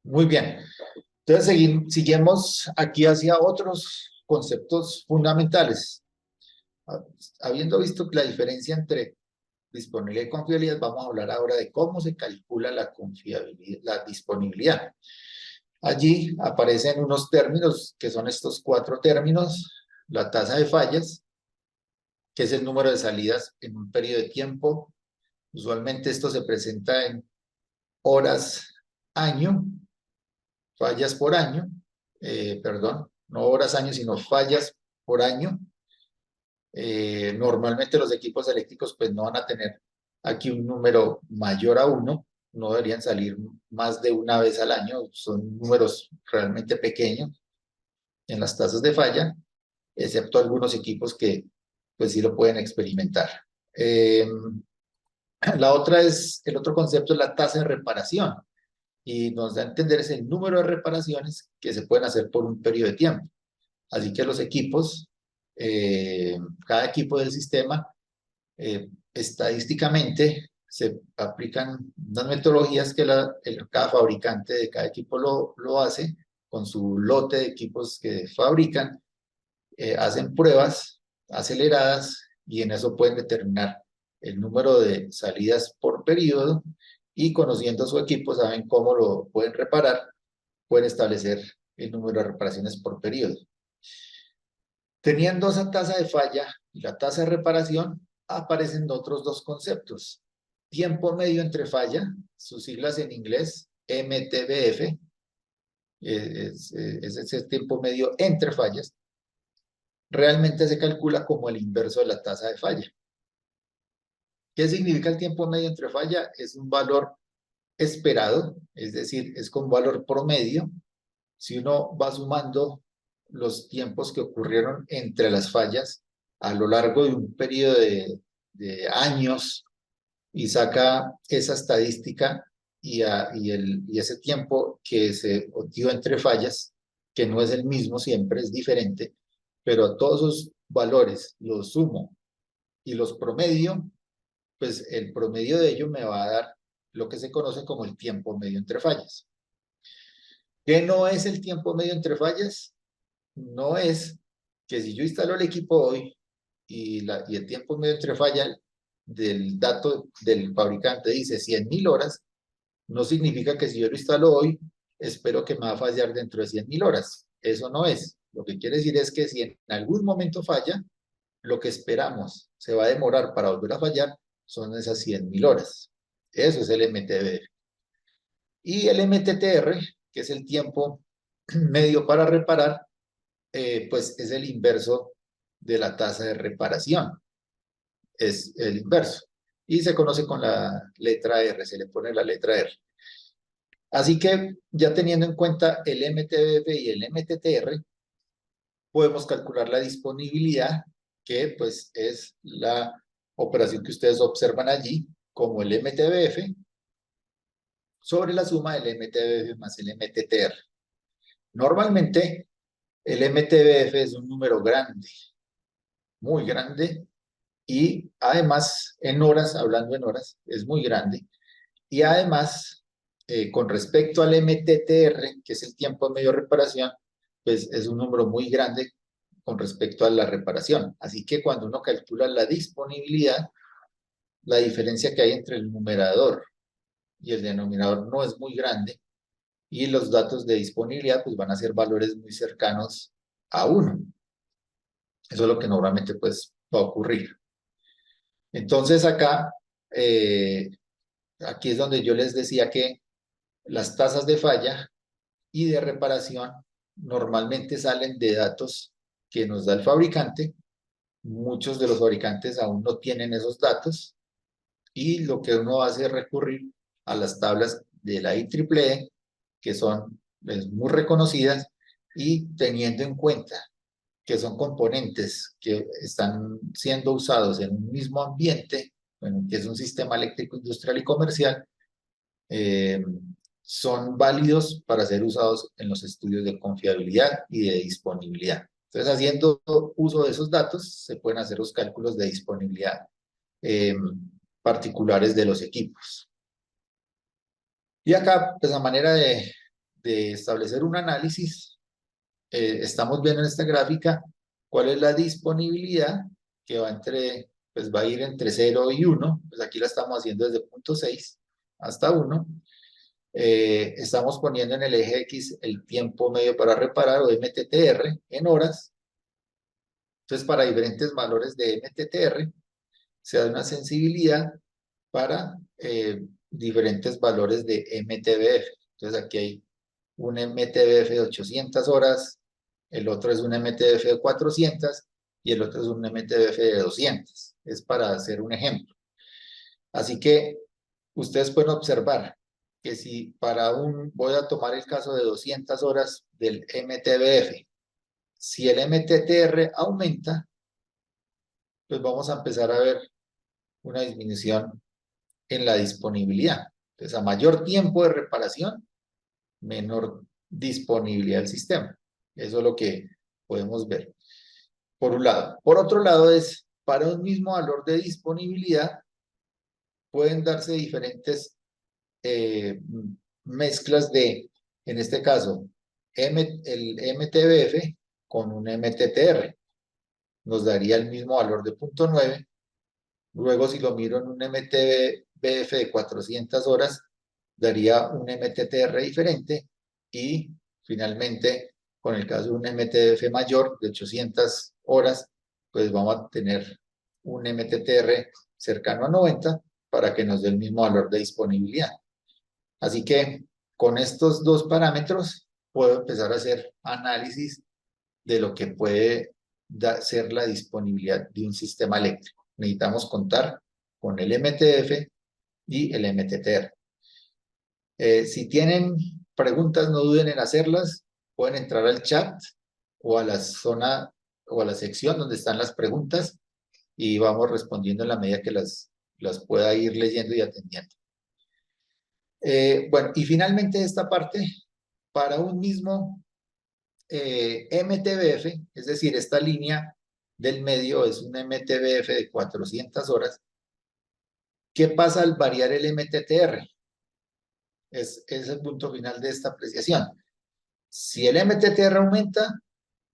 Muy bien. Entonces, seguimos aquí hacia otros conceptos fundamentales. Ah, Habiendo visto la diferencia entre disponibilidad y confiabilidad, vamos a hablar ahora de cómo se calcula la confiabilidad, la disponibilidad. Allí aparecen unos términos que son estos cuatro términos: la tasa de fallas, que es el número de salidas en un periodo de tiempo. Usualmente esto se presenta en horas año, fallas por año, perdón, no horas año, sino fallas por año. Normalmente los equipos eléctricos pues no van a tener aquí un número mayor a uno, no deberían salir más de una vez al año, son números realmente pequeños en las tasas de falla, excepto algunos equipos que pues sí lo pueden experimentar. La otra es, el otro concepto es la tasa de reparación, y nos da a entender es el número de reparaciones que se pueden hacer por un periodo de tiempo. Así que los equipos, cada equipo del sistema, estadísticamente se aplican unas metodologías que cada fabricante de cada equipo lo hace con su lote de equipos que fabrican, hacen pruebas aceleradas y en eso pueden determinar el número de salidas por periodo, y conociendo su equipo saben cómo lo pueden reparar, pueden establecer el número de reparaciones por periodo. Teniendo esa tasa de falla y la tasa de reparación, aparecen otros dos conceptos: tiempo medio entre falla, sus siglas en inglés MTBF, es ese tiempo medio entre fallas, realmente se calcula como el inverso de la tasa de falla. ¿Qué significa el tiempo medio entre falla? Es un valor esperado, es decir, es con valor promedio. Si uno va sumando los tiempos que ocurrieron entre las fallas a lo largo de un periodo de años y saca esa estadística y ese tiempo que se dio entre fallas, que no es el mismo siempre, es diferente, pero todos esos valores los sumo y los promedio, pues el promedio de ello me va a dar lo que se conoce como el tiempo medio entre fallas. ¿Qué no es el tiempo medio entre fallas? No es que si yo instalo el equipo hoy y el tiempo medio entre falla del dato del fabricante dice 100.000 horas, no significa que si yo lo instalo hoy, espero que me va a fallar dentro de 100.000 horas. Eso no es. Lo que quiere decir es que si en algún momento falla, lo que esperamos se va a demorar para volver a fallar son esas 100.000 horas. Eso es el MTBF. Y el MTTR, que es el tiempo medio para reparar, pues es el inverso de la tasa de reparación. Es el inverso. Y se conoce con la letra R, se le pone la letra R. Así que ya teniendo en cuenta el MTBF y el MTTR, podemos calcular la disponibilidad, que pues es la operación que ustedes observan allí como el MTBF sobre la suma del MTBF más el MTTR. Normalmente el MTBF es un número grande, muy grande, y además en horas, hablando en horas, es muy grande. Y además, con respecto al MTTR, que es el tiempo medio de reparación, pues es un número muy grande con respecto a la reparación. Así que cuando uno calcula la disponibilidad, la diferencia que hay entre el numerador y el denominador no es muy grande, y los datos de disponibilidad pues van a ser valores muy cercanos a 1. Eso es lo que normalmente pues va a ocurrir. Entonces acá, aquí es donde yo les decía que las tasas de falla y de reparación normalmente salen de datos que nos da el fabricante. Muchos de los fabricantes aún no tienen esos datos, y lo que uno hace es recurrir a las tablas de la IEEE, que son pues, muy reconocidas, y teniendo en cuenta que son componentes que están siendo usados en un mismo ambiente, bueno, que es un sistema eléctrico industrial y comercial, eh, son válidos para ser usados en los estudios de confiabilidad y de disponibilidad. Entonces, haciendo uso de esos datos, se pueden hacer los cálculos de disponibilidad eh, particulares de los equipos. Y acá, pues a manera de establecer un análisis, estamos viendo en esta gráfica cuál es la disponibilidad que va pues va a ir entre 0 y 1, pues aquí la estamos haciendo desde punto 6 hasta 1. Estamos poniendo en el eje X el tiempo medio para reparar, o MTTR, en horas. Entonces, para diferentes valores de MTTR, se da una sensibilidad para diferentes valores de MTBF. Entonces, aquí hay un MTBF de 800 horas, el otro es un MTBF de 400 y el otro es un MTBF de 200. Es para hacer un ejemplo. Así que ustedes pueden observar que si voy a tomar el caso de 200 horas del MTBF, si el MTTR aumenta, pues vamos a empezar a ver una disminución en la disponibilidad. Entonces, a mayor tiempo de reparación, menor disponibilidad del sistema. Eso es lo que podemos ver, por un lado. Por otro lado, para un mismo valor de disponibilidad, pueden darse diferentes mezclas en este caso, el MTBF con un MTTR. Nos daría el mismo valor de 0.9. Luego, si lo miro en un MTBF de 400 horas, daría un MTTR diferente. Y finalmente, con el caso de un MTBF mayor de 800 horas, pues vamos a tener un MTTR cercano a 90 para que nos dé el mismo valor de disponibilidad. Así que con estos dos parámetros puedo empezar a hacer análisis de lo que puede ser la disponibilidad de un sistema eléctrico. Necesitamos contar con el MTF y el MTTR. Si tienen preguntas, no duden en hacerlas. Pueden entrar al chat o a la zona o a la sección donde están las preguntas y vamos respondiendo en la medida que las pueda ir leyendo y atendiendo. Bueno, y finalmente esta parte, para un mismo MTBF, es decir, esta línea del medio es un MTBF de 400 horas. ¿Qué pasa al variar el MTTR? Es el punto final de esta apreciación. Si el MTTR aumenta,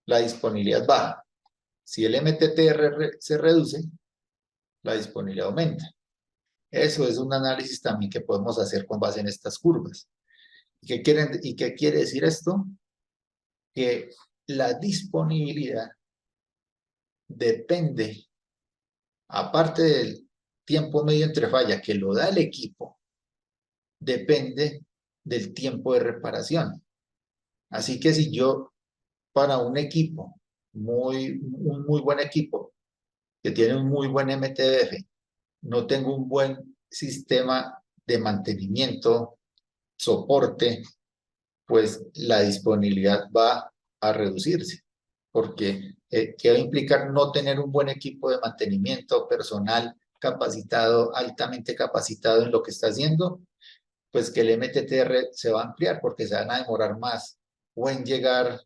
la disponibilidad baja. Si el MTTR se reduce, la disponibilidad aumenta. Eso es un análisis también que podemos hacer con base en estas curvas. ¿Y qué quiere decir esto? Que la disponibilidad depende, aparte del tiempo medio entre falla que lo da el equipo, depende del tiempo de reparación. Así que si yo, para un equipo, un muy buen equipo, que tiene un muy buen MTBF, no tengo un buen sistema de mantenimiento, soporte, pues la disponibilidad va a reducirse, porque ¿qué va a implicar no tener un buen equipo de mantenimiento, personal capacitado, altamente capacitado en lo que está haciendo? Pues que el MTTR se va a ampliar porque se van a demorar más o en llegar,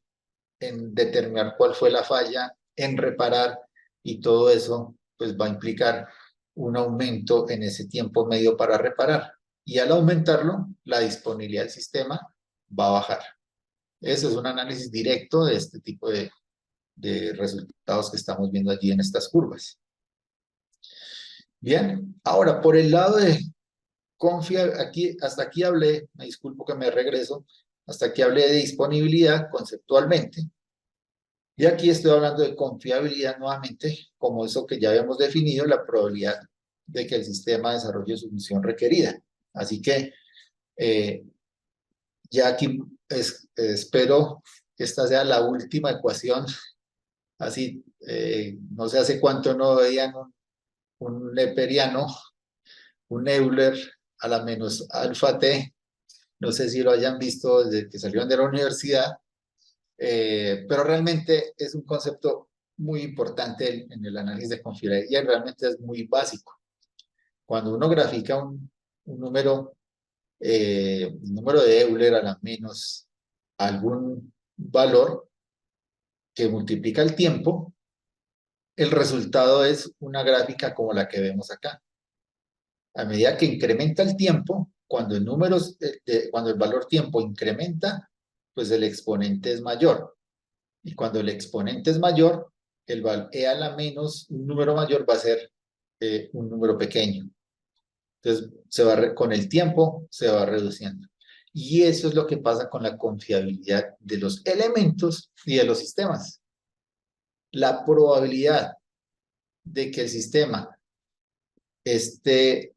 en determinar cuál fue la falla, en reparar, y todo eso pues va a implicar un aumento en ese tiempo medio para reparar. Y al aumentarlo, la disponibilidad del sistema va a bajar. Eso es un análisis directo de este tipo de resultados que estamos viendo allí en estas curvas. Bien, ahora por el lado de hasta aquí hablé, me disculpo que me regreso, hasta aquí hablé de disponibilidad conceptualmente. Y aquí estoy hablando de confiabilidad nuevamente, como eso que ya habíamos definido, la probabilidad de que el sistema desarrolle su función requerida. Así que ya aquí espero que esta sea la última ecuación. Así, no sé hace cuánto no veían un neperiano, un Euler a la menos alfa t. No sé si lo hayan visto desde que salieron de la universidad, pero realmente es un concepto muy importante en el análisis de confiabilidad y realmente es muy básico. Cuando uno grafica un número de Euler a la menos algún valor que multiplica el tiempo, el resultado es una gráfica como la que vemos acá. A medida que incrementa el tiempo, cuando el valor tiempo incrementa, pues el exponente es mayor. Y cuando el exponente es mayor, el e a la menos un número mayor va a ser un número pequeño. Entonces, con el tiempo se va reduciendo. Y eso es lo que pasa con la confiabilidad de los elementos y de los sistemas. La probabilidad de que el sistema esté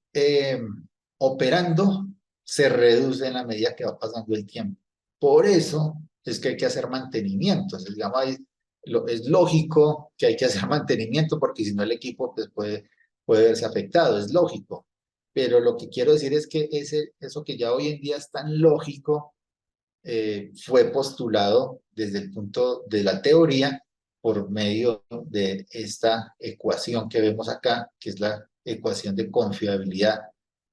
operando se reduce en la medida que va pasando el tiempo. Por eso es que hay que hacer mantenimiento. Digamos, es lógico que hay que hacer mantenimiento porque si no el equipo pues, puede verse afectado, es lógico. Pero lo que quiero decir es que eso que ya hoy en día es tan lógico fue postulado desde el punto de la teoría por medio de esta ecuación que vemos acá, que es la ecuación de confiabilidad,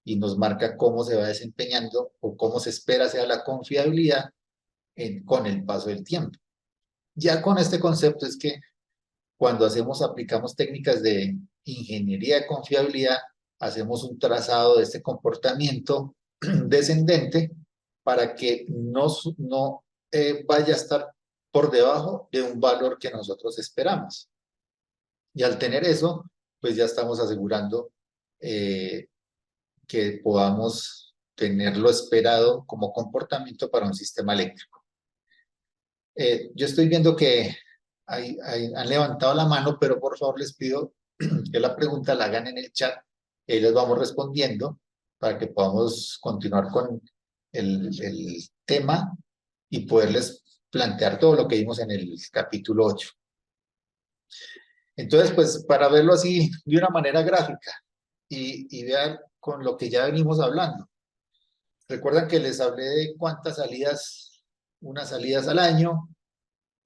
y nos marca cómo se va desempeñando o cómo se espera sea la confiabilidad con el paso del tiempo. Ya con este concepto es que cuando aplicamos técnicas de ingeniería de confiabilidad, hacemos un trazado de este comportamiento descendente para que no vaya a estar por debajo de un valor que nosotros esperamos. Y al tener eso, pues ya estamos asegurando que podamos tener lo esperado como comportamiento para un sistema eléctrico. Yo estoy viendo que han levantado la mano, pero por favor les pido que la pregunta la hagan en el chat y les vamos respondiendo para que podamos continuar con el tema y poderles plantear todo lo que vimos en el capítulo 8. Entonces, pues para verlo así de una manera gráfica y vean con lo que ya venimos hablando. Recuerdan que les hablé de cuántas salidas, unas salidas al año,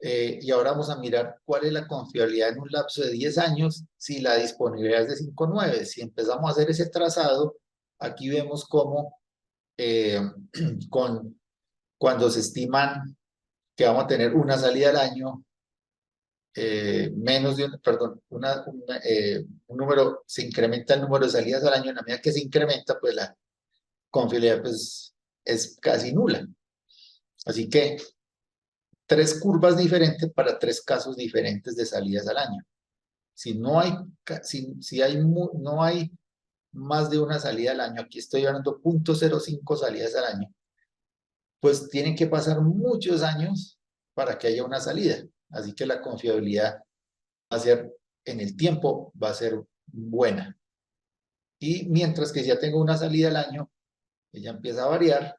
y ahora vamos a mirar cuál es la confiabilidad en un lapso de 10 años si la disponibilidad es de 5,9. Si empezamos a hacer ese trazado, aquí vemos cómo cuando se estiman que vamos a tener una salida al año, un número, se incrementa el número de salidas al año, en la medida que se incrementa, pues la confiabilidad pues, es casi nula. Así que 3 curvas diferentes para 3 casos diferentes de salidas al año. Si no hay, no hay más de una salida al año, aquí estoy hablando 0.05 salidas al año, pues tienen que pasar muchos años para que haya una salida. Así que la confiabilidad va a ser, en el tiempo, va a ser buena. Y mientras que ya tengo una salida al año, ella empieza a variar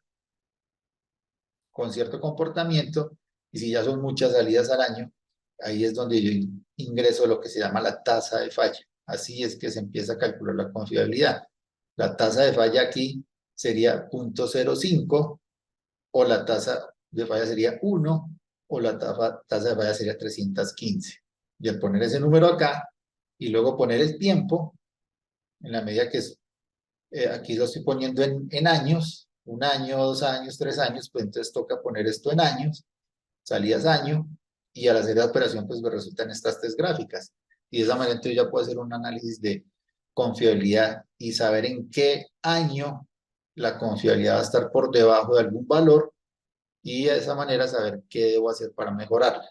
con cierto comportamiento, y si ya son muchas salidas al año, ahí es donde yo ingreso lo que se llama la tasa de falla. Así es que se empieza a calcular la confiabilidad. La tasa de falla aquí sería 0.05, o la tasa de falla sería 1, o la tasa de falla sería 315. Y al poner ese número acá, y luego poner el tiempo, en la medida que aquí lo estoy poniendo en años, 1 año, 2 años, 3 años, pues entonces toca poner esto en años, salidas año, y al hacer la operación pues me resultan estas 3 gráficas. Y de esa manera entonces ya puedo hacer un análisis de confiabilidad y saber en qué año la confiabilidad va a estar por debajo de algún valor, y de esa manera saber qué debo hacer para mejorarla.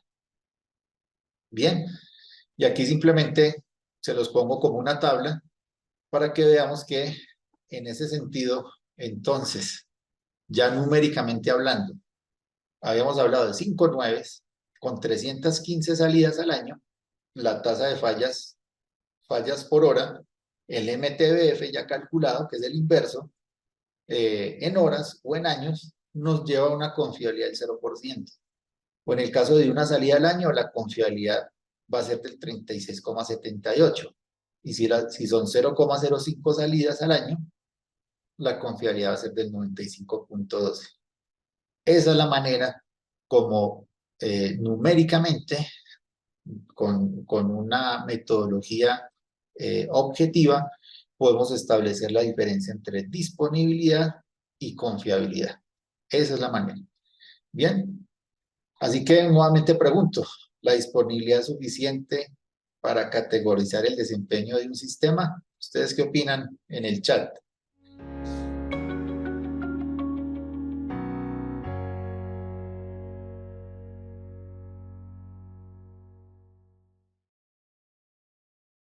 Bien, y aquí simplemente se los pongo como una tabla para que veamos que en ese sentido, entonces, ya numéricamente hablando, habíamos hablado de 5,9 con 315 salidas al año, la tasa de fallas por hora, el MTBF ya calculado, que es el inverso, en horas o en años, nos lleva a una confiabilidad del 0%. O en el caso de una salida al año, la confiabilidad va a ser del 36,78. Y si son 0,05 salidas al año, la confiabilidad va a ser del 95,12. Esa es la manera como numéricamente, con una metodología objetiva, podemos establecer la diferencia entre disponibilidad y confiabilidad. Esa es la manera. Bien, así que nuevamente pregunto, ¿la disponibilidad es suficiente para categorizar el desempeño de un sistema? ¿Ustedes qué opinan en el chat?